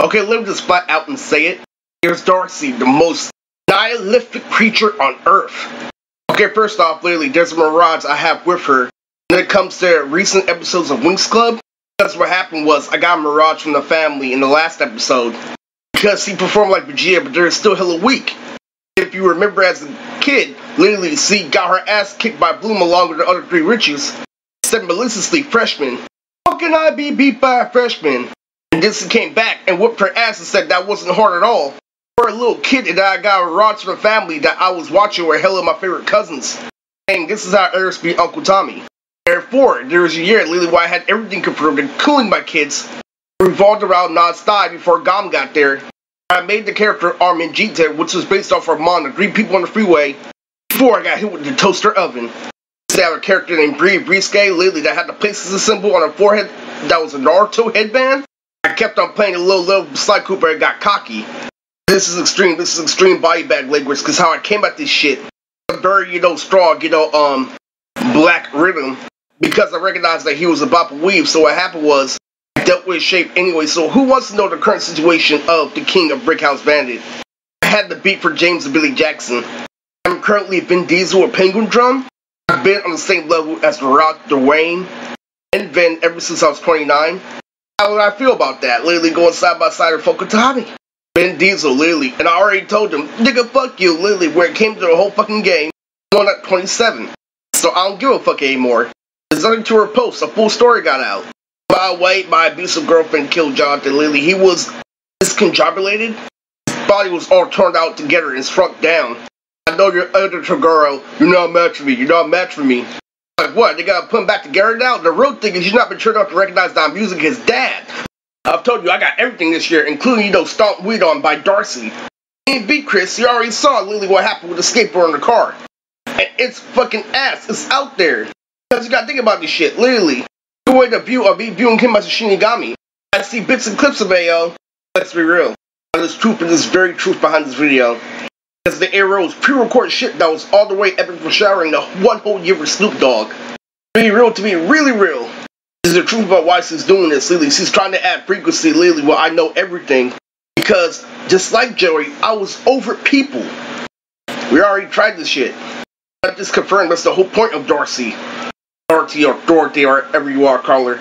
Okay, let me just flat out and say it. Here's Darcy, the most nihilistic creature on Earth. Okay, first off, literally, there's a mirage I have with her when it comes to recent episodes of Winx Club. Because what happened was, I got a mirage from the family in the last episode. Because he performed like Vegeta, but they're still hella weak. If you remember as a kid, literally, C got her ass kicked by Bloom along with the other three Richies. Said maliciously, freshman. How can I be beat by a freshman? And Disney came back and whooped her ass and said that wasn't hard at all. For a little kid that I got a mirage from the family that I was watching with hella my favorite cousins. And this is how Eris beat Uncle Tommy. Therefore, there was a year literally where I had everything confirmed, including my kids, revolved around Nod's thigh before Gom got there. I made the character Armin Jita, which was based off Armand, the 3 people on the freeway, before I got hit with the toaster oven. They had a character named Briske, literally, that had the Places symbol on her forehead that was a Naruto headband. I kept on playing a little Sly Cooper and got cocky. This is extreme body bag language, because how I came at this shit, very, strong, black rhythm, because I recognized that he was about to weave. So what happened was, I dealt with his shape anyway. So who wants to know the current situation of the king of Brickhouse Bandit? I had the beat for James and Billy Jackson. I'm currently Vin Diesel or Penguin Drum. I've been on the same level as The Rock, Dwayne, and Vin ever since I was 29. How would I feel about that? Literally going side by side with Fokutani. Vin Diesel, literally. And I already told him, nigga, fuck you, literally, where it came to the whole fucking game. I'm on at 27. So I don't give a fuck anymore. There's nothing to her post. A full story got out. By the way, my abusive girlfriend killed Jonathan Lily. He was disconjobulated. His body was all turned out together and shrunk down. I know you're under Toguro. You're not a match for me. You're not a match for me. Like what? They gotta put him back together now? The real thing is you've not been turned enough to recognize that I'm using his dad. I've told you I got everything this year, including, Stomp Weed On by Darcy. And beat Chris, you already saw literally what happened with the skateboard in the car. And it's fucking ass. It's out there. Because you gotta think about this shit, literally. The way the view of me viewing him as a Shinigami. I see bits and clips of AO. Let's be real. There's truth in this very truth behind this video. Because the arrow was pre-recorded shit that was all the way epic for showering the one whole year with Snoop Dogg. To be real, to be really real. This is the truth about why she's doing this, literally. She's trying to add frequency, literally, well, I know everything. Because, just like Joey, I was over people. We already tried this shit. Let this confirm that's the whole point of Darcy. Dorothy or Dorothy or whatever you are, call her.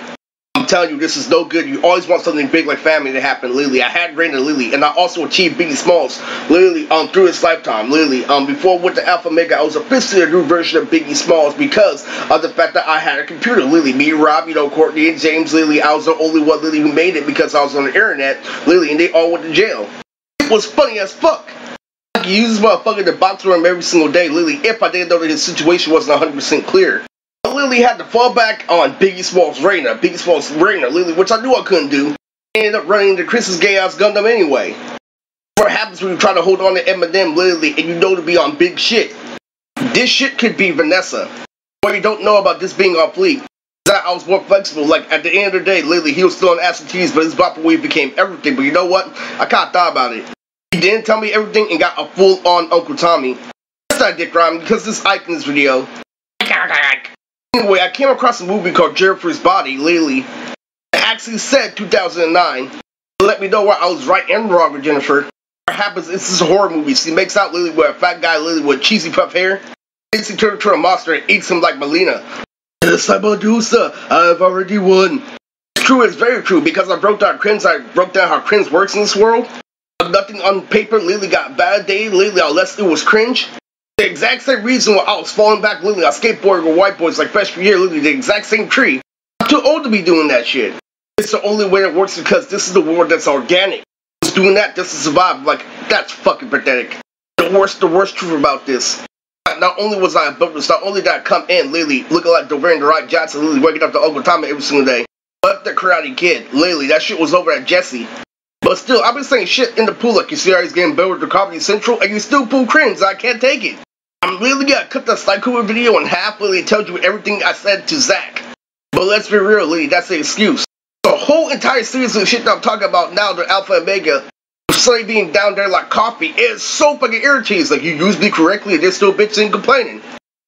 I'm telling you, this is no good. You always want something big like family to happen, literally. I had Rain and Lily, and I also achieved Biggie Smalls, literally, through his lifetime, literally. Before with the Alpha Mega, I was officially a new version of Biggie Smalls because of the fact that I had a computer, literally. Me, Rob, Courtney, and James, literally, I was the only one, literally, who made it because I was on the internet, literally, and they all went to jail. It was funny as fuck. I could use this motherfucker to box with him every single day, literally, if I didn't know that his situation wasn't 100% clear. I literally had to fall back on Biggie Smalls' Raina, literally, which I knew I couldn't do. I ended up running into Chris's gay-ass Gundam anyway. What happens when you try to hold on to Eminem, literally, and you know to be on big shit? This shit could be Vanessa. What you don't know about this being on fleek is that I was more flexible. Like, at the end of the day, literally, he was still on acid teas, but his bopper weave became everything. But you know what? I kinda thought about it. He didn't tell me everything and got a full-on Uncle Tommy. That's not dick rhyme, because this Ike in this video. Anyway, I came across a movie called Jennifer's Body, literally. It actually said 2009. To let me know where I was right and wrong with Jennifer. What happens, this is a horror movie. She makes out literally with a fat guy, literally with cheesy puff hair. Then she turns into a monster and eats him like Melina. Yes, I'm Medusa. I've already won. It's true, it's very true, because I broke down cringe, I broke down how cringe works in this world. Nothing on paper literally got validated, literally, unless it was cringe. The exact same reason why I was falling back literally on skateboarding with white boys like freshman year, literally the exact same tree. I'm too old to be doing that shit. It's the only way it works because this is the world that's organic. Just doing that just to survive, like, that's fucking pathetic. The worst truth about this. Not only was I a bonus, not only did I come in, literally, looking like Dwayne The Rock Johnson, literally waking up to Uncle Tommy every single day. But the Karate Kid, literally, that shit was over at Jesse. But still, I've been saying shit in the pool like you see how he's getting better with the Comedy Central, and you still pull cringe, I can't take it. I'm literally gonna cut the Psycho video in half, literally tells you everything I said to Zach. But let's be real, literally, that's the excuse. The whole entire series of shit that I'm talking about now, the Alpha and Omega, Slay being down there like coffee, is so fucking irritating. Like, you used me correctly, and they're still bitching and complaining.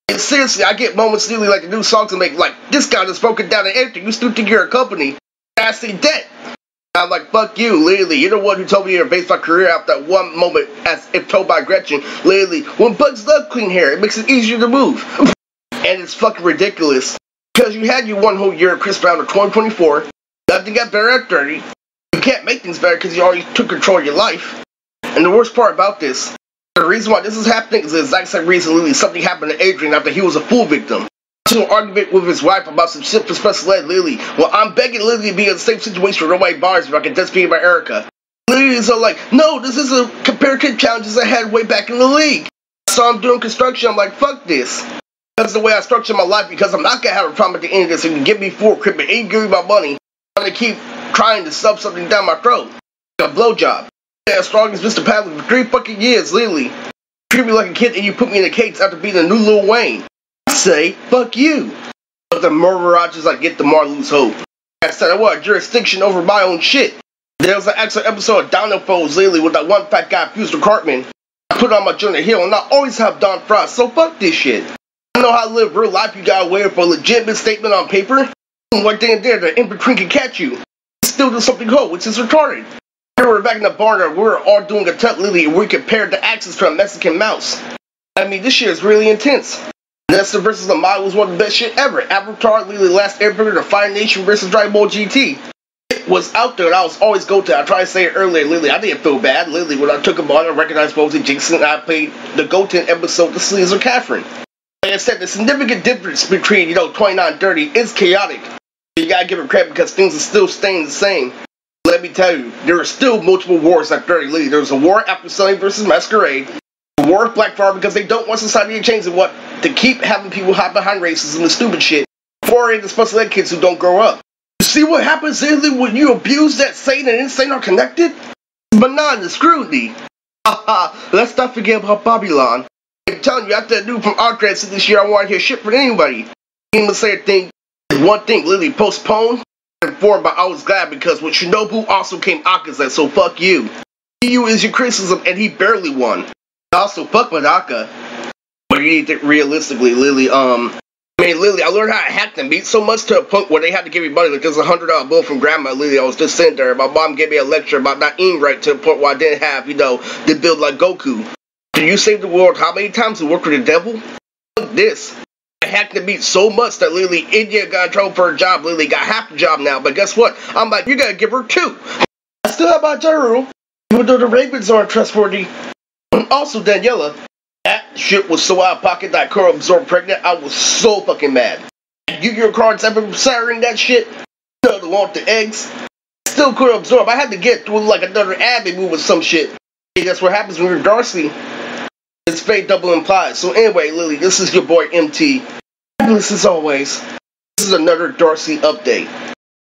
And seriously, I get moments literally like the new songs and make, like, this guy just broken down and everything. You still think you're a company. That's the debt. I'm like, fuck you, literally. You're the one who told me your baseball career after that one moment, as if told by Gretchen. Literally, when bugs love clean hair, it makes it easier to move. And it's fucking ridiculous. Because you had your one whole year of Chris Brown in 2024. Nothing got better at 30. You can't make things better because you already took control of your life. And the worst part about this, the reason why this is happening is the exact same reason literally something happened to Adrian after he was a fool victim. To an argument with his wife about some shit for special ed, Lily. Well, I'm begging Lily to be in the same situation where nobody bothers me if I can just be by Erica. Lily is all like, no, this is a comparative challenges I had way back in the league. So I'm doing construction, I'm like, fuck this. That's the way I structure my life because I'm not gonna have a problem at the end of this. So you can give me full equipment and give me my money. I'm gonna keep trying to stuff something down my throat. A blowjob. As strong as Mr. Padley for 3 fucking years, Lily. Treat me like a kid and you put me in a cage after being a new Lil Wayne. Say, fuck you. But the mirages I get, the more I lose hope. I said I want jurisdiction over my own shit. There was an actual episode of Dino Foes lately with that one fat guy Fused to Cartman. I put on my Jonah Hill and I always have Don Frost, so fuck this shit. I know how to live real life, you gotta wait for a legitimate statement on paper. Right then and there, the in-between can catch you. Still do something whole, which is retarded. We were back in the barn and we were all doing a tut Lily and we compared the axes to a Mexican mouse. I mean, this shit is really intense. Nesta vs. the Mod was one of the best shit ever. Avatar, Lily, Last Airbender, The Fire Nation vs. Dragon Ball GT. It was out there and I was always go to. I tried to say it earlier, Lily. I didn't feel bad. Lily, when I took him on, I recognized both of Jason and I played the Goten episode, The Sleeves of Catherine. Like I said, the significant difference between, 29 and 30 is chaotic. You gotta give it credit because things are still staying the same. Let me tell you, there are still multiple wars at 30, Lily. There was a war after Sunny vs. Masquerade. War with Black Power because they don't want society to change and what to keep having people hide behind racism and stupid shit. For the special ed kids who don't grow up. You see what happens when you abuse that sane and insane are connected? Banana scrutiny. Haha, let's not forget about Babylon. I'm telling you, after that dude from Outcast this year, I want to hear shit from anybody. He even say a thing, one thing, Lily postponed and formed, but I was glad because with Shinobu also came Akaza, so fuck you. You is your criticism and he barely won. Also, fuck Madaka. But you need to think realistically, Lily, Lily, I learned how to hack them beat so much to a point where they had to give me money. Like, there's a $100 bill from Grandma, Lily. I was just sitting there. My mom gave me a lecture about not eating right to the point where I didn't have, to build like Goku. Did you save the world how many times to work with the devil? Fuck this. I hacked the beat so much that Lily, India got in trouble for her job. Lily got half the job now. But guess what? I'm like, you gotta give her 2. I still have my Jaro, even though the Ravens aren't trustworthy. Also, Daniela, that shit was so out of pocket that I could absorb pregnant. I was so fucking mad. Yu-Gi-Oh cards ever considering that shit? The one with the eggs? Still could absorb. I had to get through like another anime move with some shit. Hey, that's what happens when you're Darcy. It's fate double implied. So anyway, Lily, this is your boy MT. Fabulous as always. This is another Darcy update.